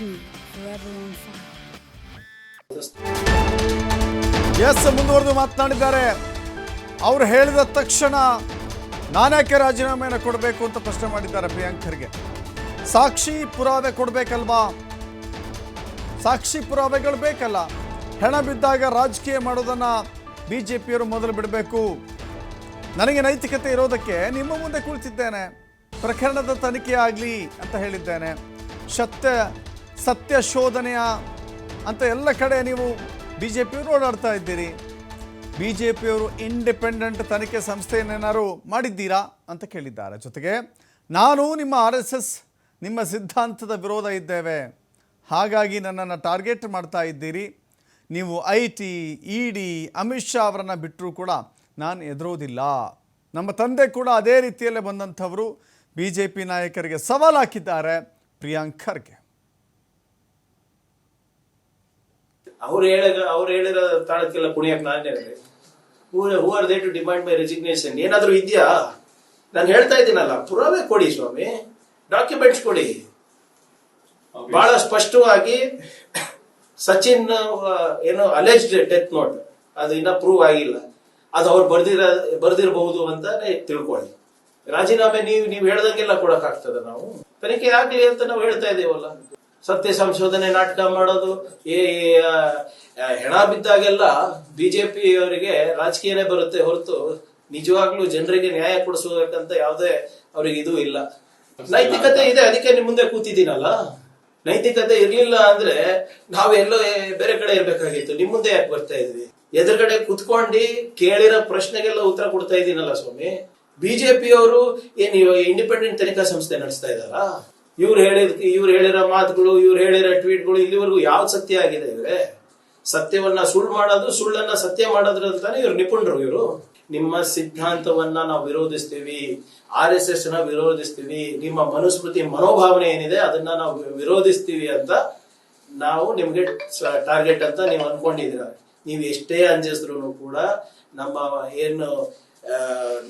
me forever on fire. ಎಸ್ ಮುಂದುವರೆದು ಮಾತನಾಡಿದ್ದಾರೆ. ಅವರು ಹೇಳಿದ ತಕ್ಷಣ ನಾನ್ಯಾಕೆ ರಾಜೀನಾಮೆಯನ್ನು ಕೊಡಬೇಕು ಅಂತ ಪ್ರಶ್ನೆ ಮಾಡಿದ್ದಾರೆ ಪ್ರಿಯಾಂಕ್ ಖರ್ಗೆ. ಸಾಕ್ಷಿ ಪುರಾವೆ ಕೊಡಬೇಕಲ್ವಾ? ಸಾಕ್ಷಿ ಪುರಾವೆಗಳು ಬೇಕಲ್ಲ. ಹೆಣ ಬಿದ್ದಾಗ ರಾಜಕೀಯ ಮಾಡೋದನ್ನು ಬಿಜೆಪಿಯವರು ಮೊದಲು ಬಿಡಬೇಕು. ನನಗೆ ನೈತಿಕತೆ ಇರೋದಕ್ಕೆ ನಿಮ್ಮ ಮುಂದೆ ಕುಳಿತಿದ್ದೇನೆ, ಪ್ರಕರಣದ ತನಿಖೆ ಆಗಲಿ ಅಂತ ಹೇಳಿದ್ದೇನೆ. ಸತ್ಯ ಶೋಧನೆಯ ಅಂತ ಎಲ್ಲ ಕಡೆ ನೀವು ಬಿಜೆಪಿಯವರು ಓಡಾಡ್ತಾ ಇದ್ದೀರಿ. ಬಿಜೆಪಿಯವರು ಇಂಡಿಪೆಂಡೆಂಟ್ ತನಿಖೆ ಸಂಸ್ಥೆಯನ್ನೇನಾದ್ರು ಮಾಡಿದ್ದೀರಾ ಅಂತ ಕೇಳಿದ್ದಾರೆ. ಜೊತೆಗೆ ನಾನು ನಿಮ್ಮ RSS ನಿಮ್ಮ ಸಿದ್ಧಾಂತದ ವಿರೋಧ ಇದ್ದೇವೆ, ಹಾಗಾಗಿ ನನ್ನನ್ನು ಟಾರ್ಗೆಟ್ ಮಾಡ್ತಾ ಇದ್ದೀರಿ. ನೀವು IT, ED, ಅಮಿತ್ ಶಾ ಅವರನ್ನು ಬಿಟ್ಟರೂ ಕೂಡ ನಾನು ಎದುರೋದಿಲ್ಲ. ನಮ್ಮ ತಂದೆ ಕೂಡ ಅದೇ ರೀತಿಯಲ್ಲೇ ಬಂದಂಥವರು. BJP ನಾಯಕರಿಗೆ ಸವಾಲು ಹಾಕಿದ್ದಾರೆ ಪ್ರಿಯಾಂಕ್ ಖರ್ಗೆ. ಅವ್ರು ಹೇಳಿರೋ ತಾಳಕ್ಕೆಲ್ಲ ಕುಣಿಯಕ್ ನಾನೇ who are they to demand my resignation ಏನಾದ್ರು ಇದೆಯಾ? ನಾನು ಹೇಳ್ತಾ ಇದ್ದೀನಲ್ಲ, ಪುರಾವೆ ಕೊಡಿ ಸ್ವಾಮಿ, ಡಾಕ್ಯುಮೆಂಟ್ಸ್ ಕೊಡಿ. ಬಹಳ ಸ್ಪಷ್ಟವಾಗಿ ಸಚಿನ್ ಏನು ಅಲೆಜ್ಡ್ ಡೆತ್ ನೋಟ್ ಅದು ಇನ್ನ ಪ್ರೂವ್ ಆಗಿಲ್ಲ, ಅದು ಅವ್ರು ಬರ್ದಿರಬಹುದು ಅಂತ ತಿಳ್ಕೊಳ್ಳಿ. ರಾಜೀನಾಮೆ ನೀವು ಹೇಳ್ದಂಗೆಲ್ಲ ಕೊಡಕ್ ಆಗ್ತದ? ನಾವು ತನಿಖೆ ಆಗ್ಲಿ ಅಂತ ನಾವು ಹೇಳ್ತಾ ಇದೇವಲ್ಲ. ಸತ್ಯ ಸಂಶೋಧನೆ ನಾಟಕ ಮಾಡೋದು, ಹೆಣ ಬಿದ್ದಾಗೆಲ್ಲ ಬಿಜೆಪಿ ಅವರಿಗೆ ರಾಜಕೀಯನೇ ಬರುತ್ತೆ ಹೊರತು ನಿಜವಾಗ್ಲೂ ಜನರಿಗೆ ನ್ಯಾಯ ಕೊಡಿಸಬೇಕಂತ ಯಾವುದೇ ಅವ್ರಿಗೆ ಇದು ಇಲ್ಲ. ನೈತಿಕತೆ ಇದೆ, ಅದಕ್ಕೆ ನಿಮ್ ಮುಂದೆ ಕೂತಿದ್ದೀನಲ್ಲ. ನೈತಿಕತೆ ಇರ್ಲಿಲ್ಲ ಅಂದ್ರೆ ನಾವೆಲ್ಲೋ ಬೇರೆ ಕಡೆ ಇರ್ಬೇಕಾಗಿತ್ತು. ನಿಮ್ ಮುಂದೆ ಯಾಕೆ ಬರ್ತಾ ಇದ್ವಿ? ಎದುರುಗಡೆ ಕುತ್ಕೊಂಡು ಕೇಳಿರೋ ಪ್ರಶ್ನೆಗೆಲ್ಲ ಉತ್ತರ ಕೊಡ್ತಾ ಇದ್ದೀನಲ್ಲ ಸ್ವಾಮಿ. ಬಿಜೆಪಿ ಅವರು ಏನ್ ಇಂಡಿಪೆಂಡೆಂಟ್ ತನಿಖಾ ಸಂಸ್ಥೆ ನಡೆಸ್ತಾ ಇದಾರಾ? ಇವ್ರು ಹೇಳಿರೋ ಮಾತುಗಳು, ಇವ್ರು ಹೇಳಿರೋ ಟ್ವೀಟ್ಗಳು ಇಲ್ಲಿವರೆಗೂ ಯಾವ್ದು ಸತ್ಯ ಆಗಿದೆ? ಇವ್ರೆ ಸತ್ಯವನ್ನ ಸುಳ್ಳು ಮಾಡೋದು, ಸುಳ್ಳನ್ನ ಸತ್ಯ ಮಾಡೋದ್ರಂತಾನೆ ಇವ್ರು ನಿಪುಣರು. ಇವರು ನಿಮ್ಮ ಸಿದ್ಧಾಂತವನ್ನ ನಾವು ವಿರೋಧಿಸ್ತೀವಿ, RSS ನ ವಿರೋಧಿಸ್ತೀವಿ, ನಿಮ್ಮ ಮನುಸ್ಮೃತಿ ಮನೋಭಾವನೆ ಏನಿದೆ ಅದನ್ನ ನಾವು ವಿರೋಧಿಸ್ತೀವಿ ಅಂತ ನಾವು ನಿಮ್ಗೆ ಟಾರ್ಗೆಟ್ ಅಂತ ನೀವು ಅನ್ಕೊಂಡಿದ್ದೀರ. ನೀವು ಎಷ್ಟೇ ಅಂಜಿಸಿದ್ರು ಕೂಡ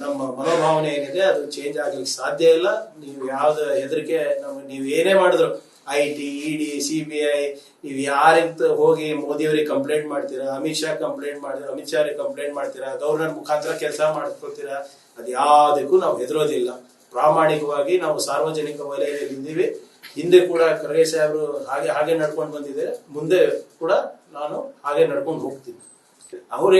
ನಮ್ಮ ಮನೋಭಾವನೆ ಏನಿದೆ ಅದು ಚೇಂಜ್ ಆಗ್ಲಿಕ್ಕೆ ಸಾಧ್ಯ ಇಲ್ಲ. ನೀವು ಯಾವ್ದು ಹೆದರಿಕೆ ನೀವು ಏನೇ ಮಾಡಿದ್ರು, IT, ED, CBI, ನೀವು ಯಾರಿಂದ ಹೋಗಿ ಮೋದಿಯವರಿಗೆ ಕಂಪ್ಲೇಂಟ್ ಮಾಡ್ತೀರಾ, ಅಮಿತ್ ಶಾ ಕಂಪ್ಲೇಂಟ್ ಮಾಡ್ತೀರಾ, ಗವರ್ನರ್ ಮುಖಾಂತರ ಕೆಲಸ ಮಾಡ್ಕೊಳ್ತೀರಾ, ಅದು ಯಾವುದಕ್ಕೂ ನಾವು ಹೆದರೋದಿಲ್ಲ. ಪ್ರಾಮಾಣಿಕವಾಗಿ ನಾವು ಸಾರ್ವಜನಿಕ ವಲಯದಲ್ಲಿ ಇದ್ದೀವಿ. ಹಿಂದೆ ಕೂಡ ಖರ್ಗೆ ಸಾಹೇಬರು ಹಾಗೆ ನಡ್ಕೊಂಡು ಬಂದಿದ್ದಾರೆ, ಮುಂದೆ ಕೂಡ ನಾನು ಹಾಗೆ ನಡ್ಕೊಂಡು ಹೋಗ್ತೀನಿ. ಅವ್ರು